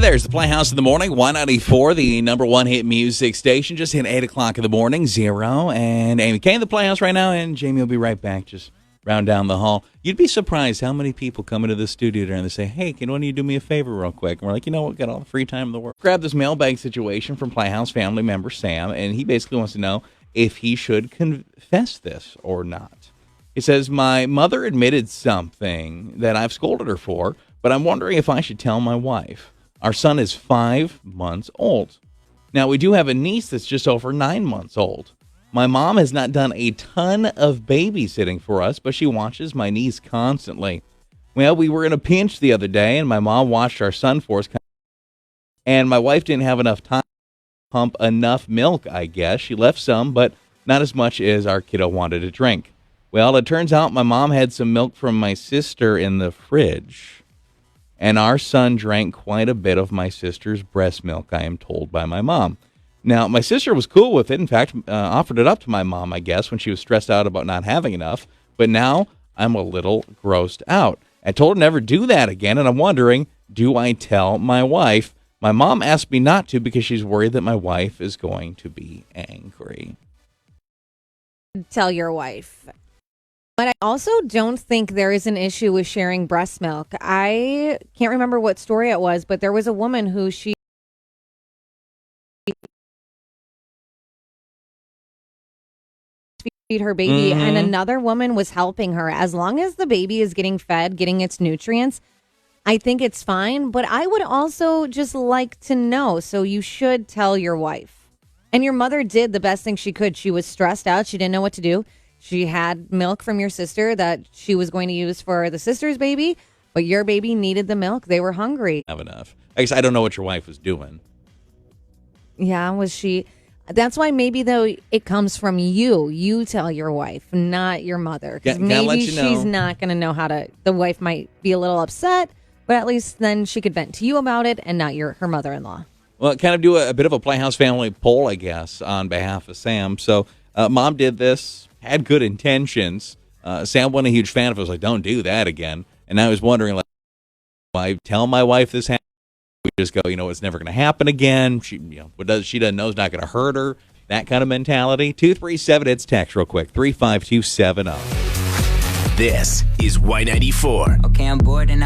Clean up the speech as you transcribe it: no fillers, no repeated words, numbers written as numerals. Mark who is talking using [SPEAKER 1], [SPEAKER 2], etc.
[SPEAKER 1] There's the Playhouse in the morning, 194, the number one hit music station. Just hit 8 o'clock in the morning, 0. And Amy Kay in the Playhouse right now, and Jamie will be right back, just round down the hall. You'd be surprised how many people come into the studio there and they say, hey, can one of you do me a favor real quick? And we're like, you know what, got all the free time in the world. Grab this mailbag situation from Playhouse family member Sam, and he basically wants to know if he should confess this or not. He says, my mother admitted something that I've scolded her for, but I'm wondering if I should tell my wife. Our son is 5 months old. Now, we do have a niece that's just over 9 months old. My mom has not done a ton of babysitting for us, but she watches my niece constantly. Well, we were in a pinch the other day, and my mom watched our son for us. And my wife didn't have enough time to pump enough milk, I guess. She left some, but not as much as our kiddo wanted to drink. Well, it turns out my mom had some milk from my sister in the fridge. And our son drank quite a bit of my sister's breast milk, I am told by my mom. Now, my sister was cool with it. In fact, offered it up to my mom, I guess, when she was stressed out about not having enough. But now I'm a little grossed out. I told her never do that again, and I'm wondering, do I tell my wife? My mom asked me not to because she's worried that my wife is going to be angry.
[SPEAKER 2] Tell your wife. But I also don't think there is an issue with sharing breast milk. I can't remember what story it was, but there was a woman who she feed her baby, and another woman was helping her. As long as the baby is getting fed, getting its nutrients, I think it's fine. But I would also just like to know, so you should tell your wife. And your mother did the best thing she could. She was stressed out. She didn't know what to do. She had milk from your sister that she was going to use for the sister's baby, but your baby needed the milk. They were hungry.
[SPEAKER 1] Have enough. I guess I don't know what your wife was doing.
[SPEAKER 2] Yeah, was she? That's why maybe, though, it comes from you. You tell your wife, not your mother. Because maybe she's not going to know how to. The wife might be a little upset, but at least then she could vent to you about it and not her mother-in-law.
[SPEAKER 1] Well, kind of do a bit of a Playhouse family poll, I guess, on behalf of Sam. So mom did this. Had good intentions. Sam wasn't a huge fan of it. Was like, don't do that again. And I was wondering, like, I tell my wife this happened. We just go, it's never going to happen again. She, what she doesn't know is not going to hurt her. That kind of mentality. 237, it's text real quick. 35270.
[SPEAKER 3] This is Y94.
[SPEAKER 4] Okay, I'm bored and